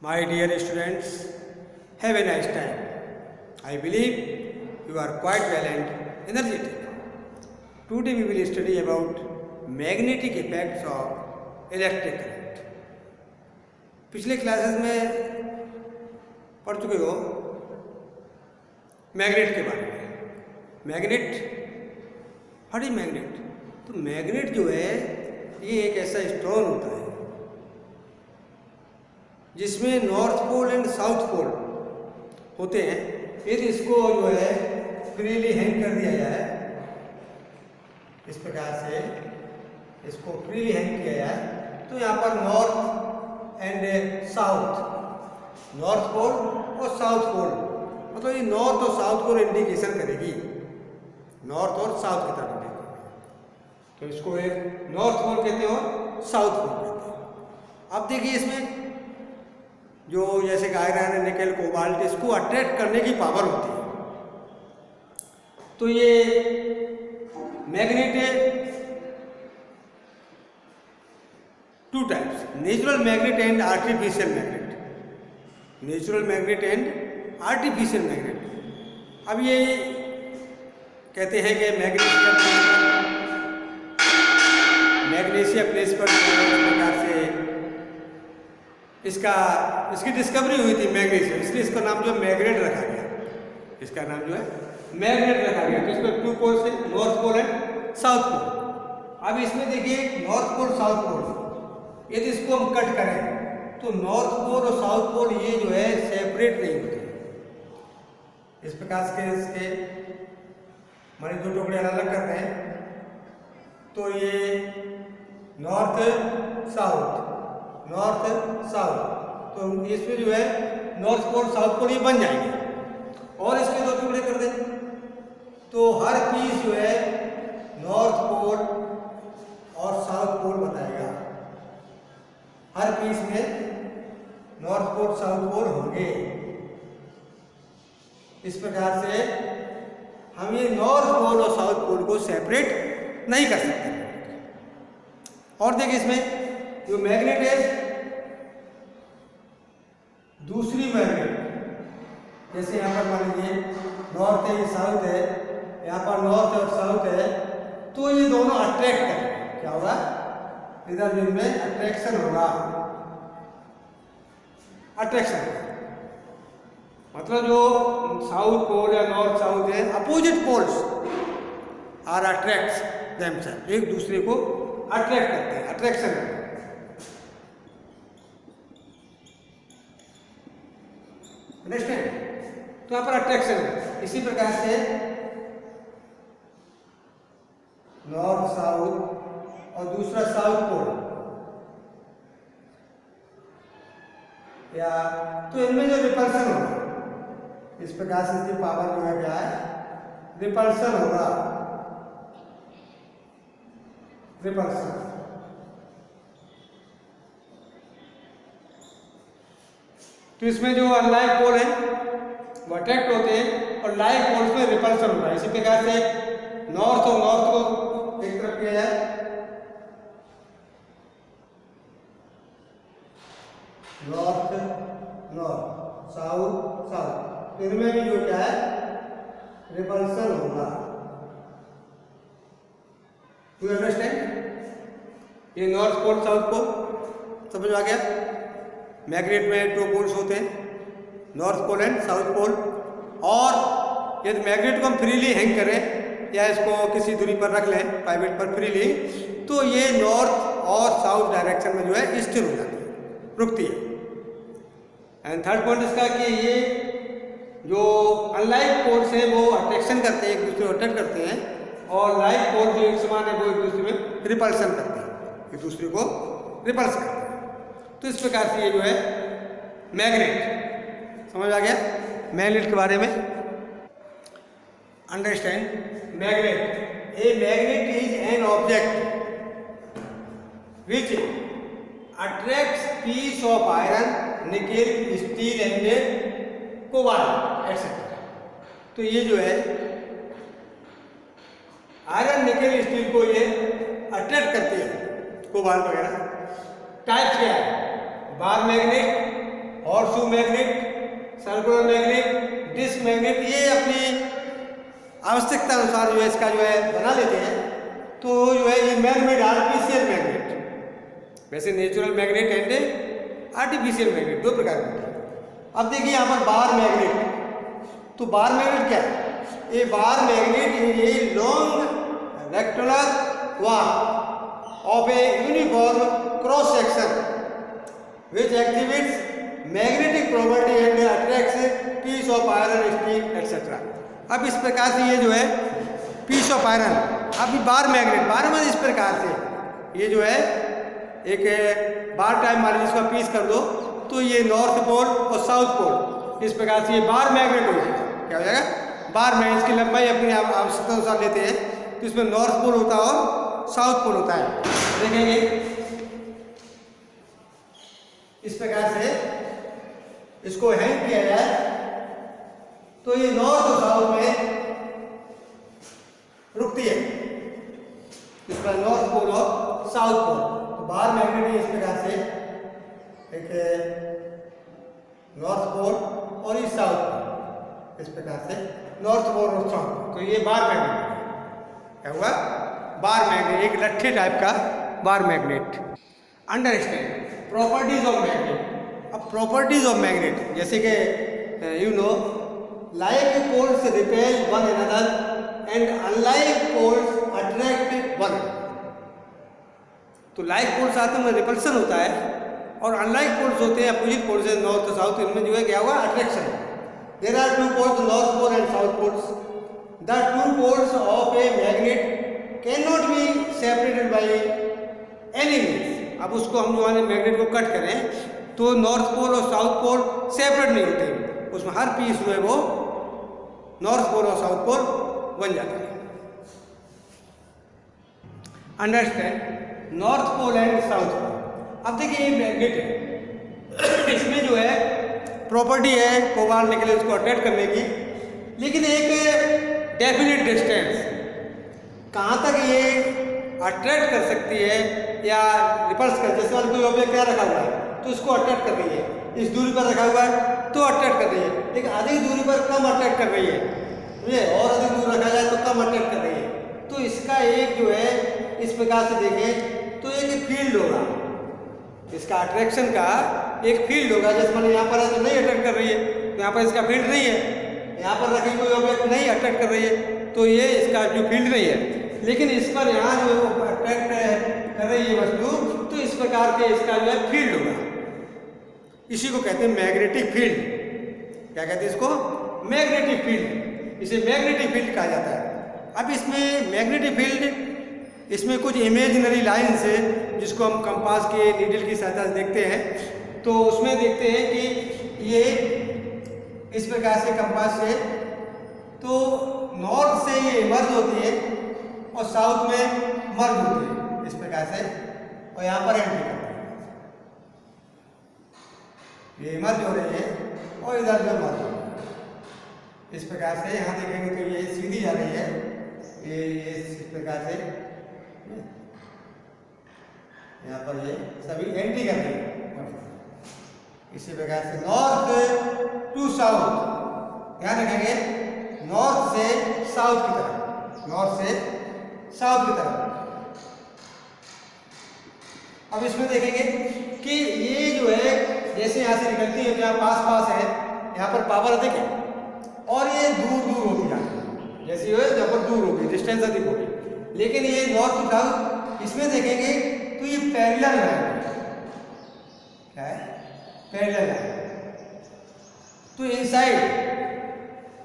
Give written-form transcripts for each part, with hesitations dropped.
My dear students, have a nice time. I believe you are quite well and energetic. Today we will study about magnetic effects of electric current. पिछले classes में पढ़ चुके हो magnet के बारे में। Magnet, what is magnet? तो magnet जो है ये एक ऐसा स्टोन होता है जिसमें north pole and south pole होते हैं। यदि इसको जो है फ्रीली हैंग कर दिया जाए, इस प्रकार से इसको फ्रीली हैंग किया जाए तो यहाँ पर north and south, north pole और साउथ पोल, मतलब ये नॉर्थ और साउथ को इंडिकेशन करेगी, नॉर्थ और साउथ की तरफ इंडिकेशन। तो इसको एक नॉर्थ पोल कहते हैं और साउथ पोल कहते हैं। अब देखिए इसमें जो जैसे कि आयरन, निकेल, कोबाल्ट, इसको अट्रैक्ट करने की पावर होती है। तो ये मैग्नेट है two types, natural magnet and artificial magnet. Natural magnet and artificial magnet. अब ये कहते हैं कि मैग्नीशिया प्लेस पर प्रकार से इसकी डिस्कवरी हुई थी मैग्नीशियम, इसलिए इसका नाम जो है मैग्नेट रखा गया। इसका नाम जो है मैग्नेट रखा गया। तो इसमें टू पोल से, north pole and south pole. अब इसमें देखिए नॉर्थ पोल, साउथ पोल, यदि इसको हम कट करें तो नॉर्थ पोल और साउथ पोल ये जो है सेपरेट नहीं होते। इस प्रकार से इसके माने दो टुकड़े अलग करते हैं तो ये नॉर्थ साउथ, नॉर्थ साउथ, तो इसमें जो है नॉर्थ पोल साउथ पोल ये बन जाएंगे। और इसके दो टुकड़े कर दें तो हर पीस जो है नॉर्थ पोल और साउथ पोल बताएगा। हर पीस में नॉर्थ पोल साउथ पोल होंगे। इस प्रकार से हम ये नॉर्थ पोल और साउथ पोल को सेपरेट नहीं कर सकते। और देखिए इसमें जो मैग्नेट है, दूसरी मैग्नेट, जैसे यहाँ पर मान लीजिए नॉर्थ है, ये साउथ है, यहाँ पर नॉर्थ और साउथ है, तो ये दोनों अट्रैक्ट करेंगे। क्या होगा? इधर इनमें अट्रैक्शन होगा। अट्रैक्शन मतलब जो साउथ पोल या नॉर्थ साउथ है, opposite poles are attracts themself, एक दूसरे को अट्रैक्ट करते हैं, अट्रैक्शन करते हैं। अंडरस्टैंड? तो यहाँ पर अट्रैक्शन है। इसी प्रकार से नॉर्थ साउथ और दूसरा साउथ पोल, या तो इनमें जो रिपल्सन होगा, इस प्रकार से इसकी पावर जो है क्या है, रिपल्सन होगा, रिपल्सन। तो इसमें जो अनलाइक पोल है वो अट्रैक्ट होते हैं और लाइक पोल्स में रिपल्सन होता है। इसी प्रकार से नॉर्थ और नॉर्थ को एक तरफ किया जाए, नॉर्थ नॉर्थ, साउथ साउथ, इनमें भी जो क्या है रिपल्सन होगा। You understand? ये नॉर्थ पोल साउथ पोल समझ आ गया? मैग्नेट में 2 पोल्स होते हैं, north pole and south pole. और यदि मैग्नेट को हम फ्रीली हैंग करें या इसको किसी दूरी पर रख लें प्राइवेट पर फ्रीली, तो ये नॉर्थ और साउथ डायरेक्शन में जो है स्थिर हो जाती है, रुकती है। एंड थर्ड पॉइंट इसका कि ये जो अनलाइक पोल्स हैं वो अट्रैक्शन करते हैं, एक दूसरे को अट्रैक्ट करते हैं, और लाइक पोल जो एक समान है वो एक दूसरे में रिपल्सन करते हैं, एक दूसरे को रिपल्स करते हैं। तो इस प्रकार से ये जो है मैग्नेट, समझ आ गया मैग्नेट के बारे में? Understand? Magnet, a magnet is an object which attracts piece of iron, nickel, steel and cobalt etcetera. तो ये जो है आयरन, निकेल, स्टील को ये अट्रैक्ट करते हैं, कोबाल्ट वगैरह। टाइप क्या है? Bar magnet horseshoe magnet, circular magnet, disc magnet, ये अपनी आवश्यकता अनुसार जो है इसका जो है बना लेते हैं। तो जो है ये मैन मेड आर्टिफिशियल मैग्नेट, वैसे natural magnet and artificial magnet दो प्रकार के होते हैं। अब देखिए यहाँ पर बार मैग्नेट, तो बार मैग्नेट क्या है? ये bar magnet is a long rectangular war of a uniform cross section which activates magnetic property and attracts piece of iron, steel, etc. अब इस प्रकार से ये जो है पीस ऑफ आयरन, अभी बार मैग्नेट, बार में इस प्रकार से ये जो है एक बार टाइप मान लीजिए, इसका पीस कर दो तो ये नॉर्थ पोल और साउथ पोल, इस प्रकार से ये बार मैग्नेट हो जाएगा। क्या हो जाएगा? Bar magnet. इसकी लंबाई अपनी आवश्यकता अनुसार लेते हैं, तो इसमें नॉर्थ पोल होता है और साउथ पोल होता है। देखेंगे इस प्रकार से इसको हैंग किया जाए तो ये नॉर्थ और साउथ में रुकती है, इसका नॉर्थ पोल और साउथ पोल। तो बार मैग्नेट इस प्रकार से एक नॉर्थ पोल और ये साउथ पोल, इस प्रकार से नॉर्थ पोल और साउथ। तो ये बार मैग्नेट क्या हुआ? बार मैग्नेट, एक लट्ठे टाइप का bar magnet. Understand properties of magnet. अब प्रॉपर्टीज ऑफ मैग्नेट, जैसे कि you know like poles repel one another and unlike poles attract one. तो लाइक पोल्स आते हैं रिपल्सन होता है, और अनलाइक पोल्स होते हैं अपोजिट पोल्स है नॉर्थ और साउथ, इनमें जो है क्या हुआ? Attraction. There are two poles, north pole and south poles. The two poles of a magnet can not be separated by any means. अब उसको हम जो है मैग्नेट को कट करें तो नॉर्थ पोल और साउथ पोल सेपरेट नहीं होते, उसमें हर पीस जो है वो नॉर्थ पोल और साउथ पोल बन जाता है। Understand north pole and south pole. अब देखिए ये मैग्नेट है, इसमें जो है प्रॉपर्टी है कोबाल्ट निकले उसको अट्रैक्ट करने की, लेकिन एक डेफिनेट डिस्टेंस कहाँ तक ये अट्रैक्ट कर सकती है या रिपल्स कर। जैसे मान कोई ऑब्जेक्ट क्या रखा हुआ है तो इसको अट्रैक्ट कर रही है, इस दूरी पर रखा हुआ है तो अट्रैक्ट कर रही है, लेकिन अधिक दूरी पर कम अट्रैक्ट कर रही है, समझे? और अधिक दूर रखा जाए तो कम अट्रैक्ट कर रही है। तो इसका एक जो है इस प्रकार से देखें तो एक फील्ड होगा, इसका अट्रैक्शन का एक फील्ड होगा। जैसे मैंने यहाँ पर है तो नहीं अट्रैक्ट कर रही है, तो यहाँ पर इसका फील्ड नहीं है, यहाँ पर रखी कोई ऑब्जेक्ट नहीं अट्रैक्ट कर रही है, तो ये इसका जो फील्ड नहीं है। लेकिन इस पर यहाँ जो अट्रैक्ट कर रही है वस्तु, तो इस प्रकार के इसका जो है फील्ड होगा, इसी को कहते हैं मैग्नेटिक फील्ड। क्या कहते हैं इसको? मैग्नेटिक फील्ड, इसे मैग्नेटिक फील्ड कहा जाता है। अब इसमें मैग्नेटिक फील्ड, इसमें कुछ इमेजिनरी लाइन्स है जिसको हम कंपास के नीडल की सहायता से देखते हैं, तो उसमें देखते हैं कि ये इस प्रकार से कंपास से तो नॉर्थ से ये इमर्ज होती है और साउथ में मर्ज होती है इस प्रकार से, और यहाँ पर एंट्री करती है, ये मर्ज हो रही है और इधर जो मर्ज हो रही है इस प्रकार से। यहाँ देखेंगे तो ये सीधी जा रही है, ये इस प्रकार से यहाँ पर ये सभी एंट्री कर रही है इसी प्रकार से नॉर्थ टू साउथ। ध्यान रखेंगे नॉर्थ से साउथ की तरफ, नॉर्थ से साउथ की तरफ। अब इसमें देखेंगे कि ये जो है जैसे यहाँ से निकलती है, जहाँ पास पास है यहाँ पर पावर अधिक है और ये दूर दूर होती जाती है, जैसे जो है जहाँ पर दूर होगी डिस्टेंस अधिक होगी। लेकिन ये नॉर्थ टू साउथ इसमें देखेंगे तो ये पैरेलल है, क्या है? पैरेलल है। तो इनसाइड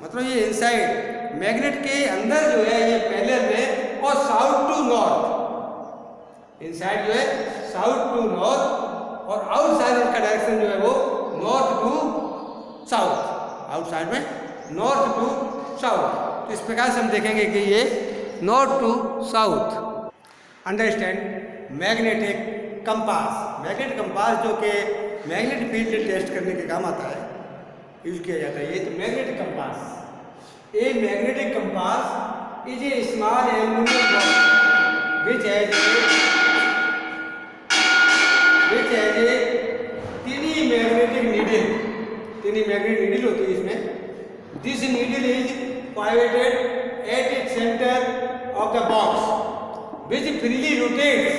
मतलब ये इनसाइड मैग्नेट के अंदर जो है ये पैरेलल में, और साउथ टू नॉर्थ, इनसाइड जो है साउथ टू नॉर्थ और आउटसाइड का डायरेक्शन जो है वो नॉर्थ टू साउथ, आउटसाइड में नॉर्थ टू साउथ। तो इस प्रकार से हम देखेंगे कि ये north to south. Understand magnetic compass, magnet compass जो कि मैग्नेट फील्ड टेस्ट करने के काम आता है, यूज किया जाता है। ये तो magnetic compass, a magnetic compass is a small aluminium box which has a tiny magnetic needle इतनी मैग्नेटिक नीडल होती है इसमें। This needle is pivoted at its center of the box which freely rotates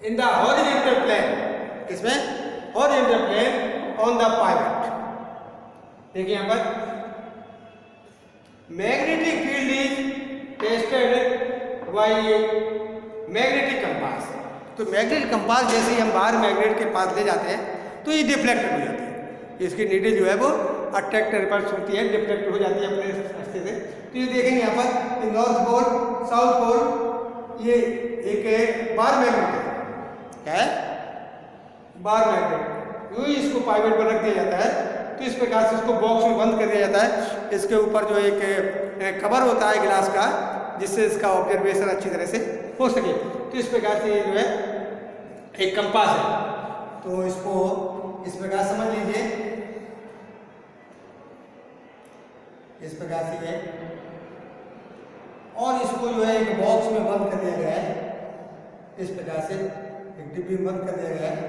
in the horizontal plane, इसमें horizontal plane on the pivot। देखिए यहाँ पर magnetic field is tested by magnetic compass. तो magnetic compass जैसे ही हम बाहर magnet के पास ले जाते हैं तो ये डिफ्लेक्ट हो जाती है, इसकी नीडल जो है वो अट्रैक्ट रिपल्स होती है, डिफ्लेक्ट हो जाती है अपने रास्ते से। तो ये देखेंगे यहाँ पर नॉर्थ पोल साउथ पोल, ये एक बार मैग्नेट है, क्या है बार मैग्नेट। यूँ ही इसको पाइवट पर रख दिया जाता है, तो इस प्रकार से इसको बॉक्स में बंद कर दिया जाता है। इसके ऊपर जो एक कवर होता है गिलास का, जिससे इसका ऑब्जर्वेशन अच्छी तरह से हो सके। तो इस प्रकार से ये जो है एक कंपास है, तो इसको इस प्रकार समझ लीजिए, इस प्रकार से है, और इसको जो है एक बॉक्स में बंद कर दिया गया है, इस प्रकार से एक डिब्बी में बंद कर दिया गया है।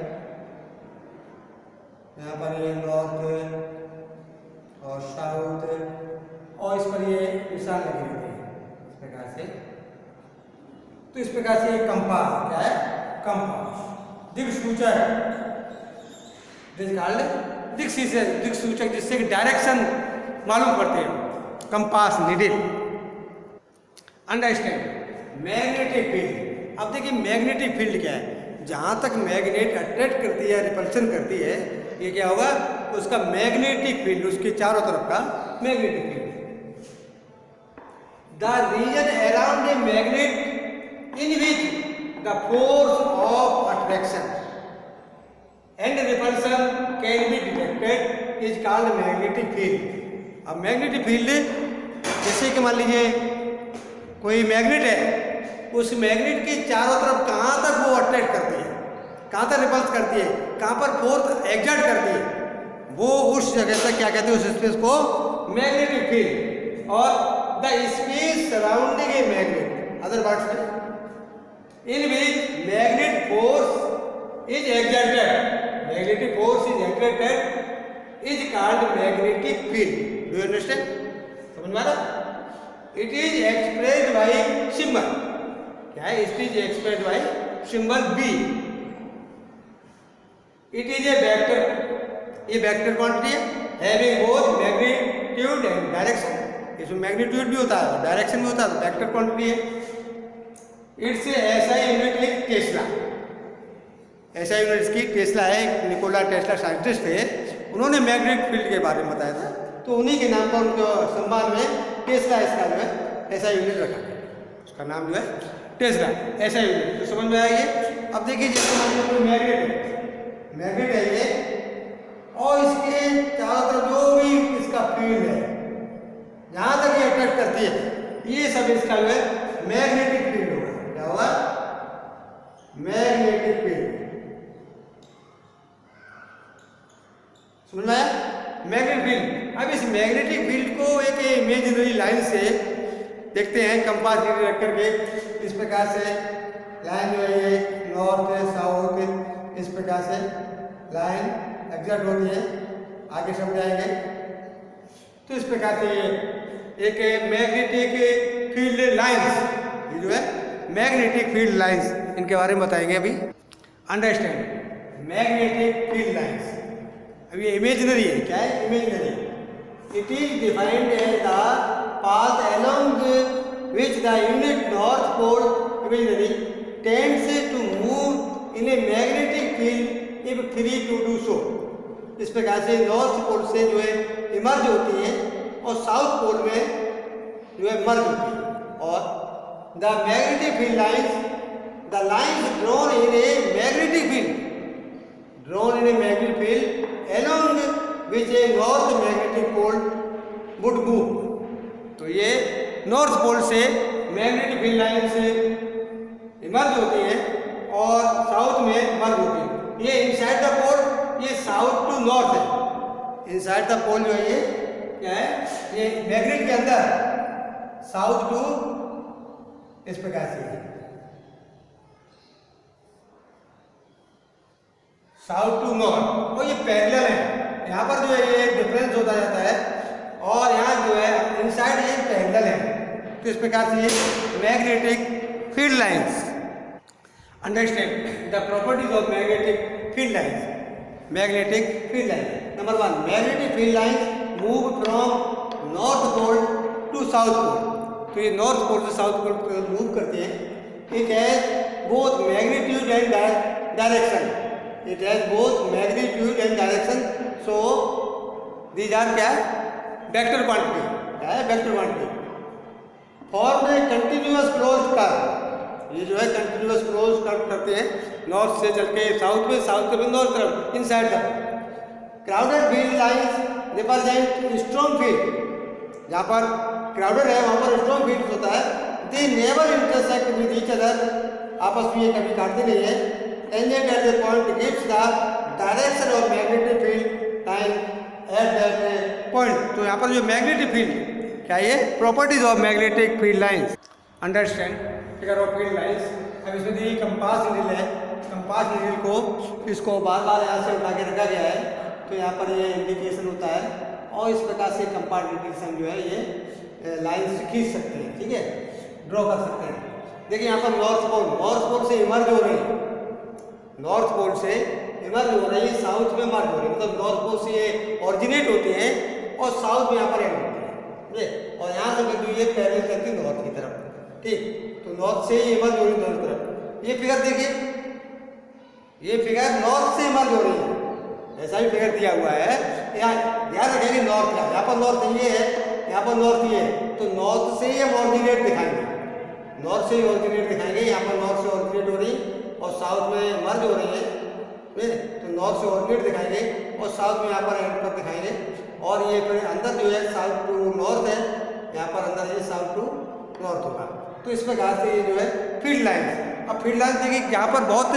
यहाँ पर ये नॉर्थ और साउथ, और इस पर ये निशान लगे रहते हैं इस प्रकार से। तो इस प्रकार से एक कंपास, क्या है कंपास, दिक्सूचक, दिक्सूचक जिससे कि डायरेक्शन मालूम पड़ते हैं, compass needle. Understand magnetic field. अब देखिए मैग्नेटिक फील्ड क्या है, जहाँ तक मैग्नेट अट्रैक्ट करती है, रिपल्शन करती है, ये क्या होगा उसका मैग्नेटिक फील्ड, उसके चारों तरफ का magnetic field. The region around a magnet in which the force of attraction and repulsion can be detected is called magnetic field. अब मैग्नेटिक फील्ड जैसे कि मान लीजिए कोई मैग्नेट है, उस मैग्नेट के चारों तरफ कहाँ तक वो अट्रैक्ट करती है, कहाँ तक रिपल्स करती है, कहाँ पर फोर्स एग्जर्ट करती है, वो उस जगह तक क्या कहते हैं, उस स्पेस को मैग्नेटिक फील्ड। और the space surrounding a magnet, other words में in which magnet force is exerted, magnetic force is exerted is called magnetic field. Do you understand? समझ में आ रहा? It is expressed by symbol, क्या है, it is expressed by symbol B. It is a vector, ये vector quantity है, having both magnitude and direction. इसमें magnitude भी होता है, डायरेक्शन भी होता है, तो वेक्टर क्वांटिटी है। इट्स ऐसा यूनिट इज टेस्ला, ऐसा यूनिट इसकी टेस्ला है, निकोला टेस्ला साइंटिस्ट थे, उन्होंने मैग्नेटिक फील्ड के बारे में बताया था, तो उन्हीं के नाम पर उनके सम्मान में टेस्ला इसका जो है ऐसा यूनिट रखा गया, उसका नाम जो है टेस्ला, ऐसा यूनिट। तो समझ में आएगी। अब देखिए जैसे मान लो कोई मैग्नेट है ये, और इसके चारों तरफ जो भी इसका फील्ड है, जहाँ तक ये अट्रैक्ट करती है, ये सब इसका जो है मैग्नेटिक फील्ड होगा। क्या होगा? Magnetic field. समझ में आया? Magnetic field. अब इस मैग्नेटिक फील्ड को एक इमेजिनरी लाइन से देखते हैं, कंपास नीडल रख करके इस प्रकार से लाइन जो है ये नॉर्थ साउथ इस प्रकार से लाइन एग्जैक्ट होती है, आगे समझाएंगे। तो इस प्रकार से एक मैग्नेटिक फील्ड लाइंस, ये जो है मैग्नेटिक फील्ड लाइंस, इनके बारे में बताएंगे अभी। Understand magnetic field lines. अब ये इमेजिनरी है, क्या है imaginary. It is defined as the path along which the unit north pole imaginary tends to move in a magnetic field if free to do so. इस प्रकार से north पोल से जो है इमर्ज होती है और साउथ पोल में जो है मर्ज होती है। और the magnetic field lines, the lines drawn in a magnetic field, drawn in a magnetic field along which a north magnetic pole would move। तो ये नॉर्थ पोल से मैग्नेटिक फील्ड लाइन से इमर्ज होती है और साउथ में मर्ज होती है। ये इनसाइड द पोल, ये साउथ टू नॉर्थ है। इनसाइड द पोल जो है ये क्या है, ये मैग्नेट के अंदर साउथ टू इस प्रकार से है, साउथ टू नॉर्थ, और ये पैरेलल है यहाँ पर जो है ये डिफरेंस होता जाता है और यहाँ जो है इनसाइड ये पेंडल है। तो इस प्रकार से ये magnetic field lines. Understand the properties of magnetic field lines. Magnetic field line number 1, magnetic field lines move from north pole to south pole. तो ये नॉर्थ पोल से साउथ पोल को मूव करते हैं। It has both magnitude and direction. It has both magnitude and direction. So these are क्या है, vector quantity. क्या है, vector quantity. Form a continuous closed curve. ये जो है कंटिन्यूअस क्लोज कर्व करते हैं, नॉर्थ से चल के साउथ में, साउथ से नॉर्थ तरफ, इनसाइड तरफ। Crowded field lines represent strong field. जहाँ पर क्राउडेड है वहाँ पर स्ट्रॉन्ग फील्ड होता है। They never intersect with each other. आपस में ये कभी काटते नहीं है। Tangent at the point gives the direction of magnetic field line at that point. तो यहाँ पर जो मैग्नेटिक फील्ड क्या ये properties of magnetic field lines. Understand figure of field lines. अब इसमें देखिए कंपास नीडल है। कंपास नीडल को इसको बार बार यहाँ से उठा के रखा गया है। तो यहाँ पर ये इंडिकेशन होता है और इस प्रकार से कंपास नीडल से हम जो है ये लाइन खींच सकते हैं। ठीक है, ड्रॉ कर सकते हैं। देखिए यहाँ पर नॉर्थ पोल से इमर्ज हो रही है। नॉर्थ पोल से इमर्ज हो रही है, साउथ में मर्ज हो रही है। मतलब नॉर्थ पोल से ये ऑरिजिनेट होती है और साउथ में यहाँ पर एंड होती है। और यहाँ से बिंदु ये पैरेलल करती है नॉर्थ की तरफ। ठीक, तो नॉर्थ से ही इमर्ज हो रही है दोनों तरफ। ये फिगर देखिए, ये फिगर नॉर्थ से इमर्ज हो रही है। ऐसा भी फिगर दिया हुआ है। यहाँ ध्यान रखेंगे नॉर्थ का, यहाँ पर नॉर्थ ये है, यहाँ पर नॉर्थ ये है। तो नॉर्थ से ही हम ऑरिजिनेट दिखाएंगे, नॉर्थ से ही ऑरिजिनेट दिखाएंगे। यहाँ पर नॉर्थ से ऑरिजिनेट हो रही और साउथ में मर्ज हो रही है। तो नॉर्थ से ऑरिजिनेट दिखाएंगे और साउथ में यहाँ पर एंड पर दिखाएंगे। और ये फिर अंदर जो है साउथ टू नॉर्थ है, यहाँ पर अंदर ये साउथ टू नॉर्थ होगा। तो इस प्रकार से ये जो है फील्ड लाइन। अब फील्ड लाइन देखिए यहाँ पर बहुत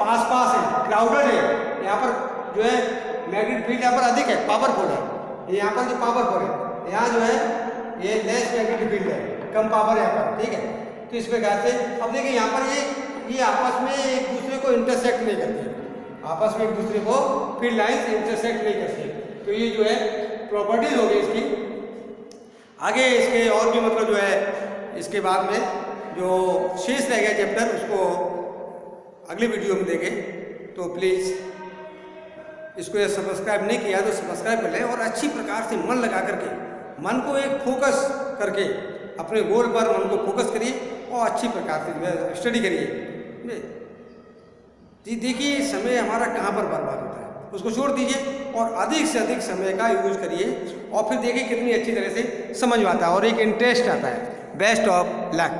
पास है, क्राउडेड है। यहाँ पर जो है मैग्नेटिक फील्ड यहाँ पर अधिक है, पावरफुल है। ये यहाँ पर जो पावरफुल है, यहाँ जो है ये लेस मैग्नेटिक फील्ड है, कम पावर है यहाँ पर। ठीक है, तो इस प्रकार से अब देखिए यहाँ पर ये आपस में एक दूसरे को इंटरसेक्ट नहीं करते। आपस में एक दूसरे को फील्ड लाइन इंटरसेक्ट नहीं करते। तो ये जो है प्रॉपर्टीज हो गई इसकी। आगे इसके और भी मतलब जो है इसके बाद में जो शेष रह गया चैप्टर उसको अगले वीडियो में देखें। तो प्लीज़ इसको सब्सक्राइब नहीं किया तो सब्सक्राइब कर लें और अच्छी प्रकार से मन लगा करके, मन को एक फोकस करके अपने गोल पर मन को फोकस करिए और अच्छी प्रकार से स्टडी करिए। जी देखिए समय हमारा कहाँ पर बर्बाद होता है, उसको छोड़ दीजिए और अधिक से अधिक समय का यूज करिए और फिर देखिए कितनी अच्छी तरह से समझ में आता है और एक इंटरेस्ट आता है। Best of luck.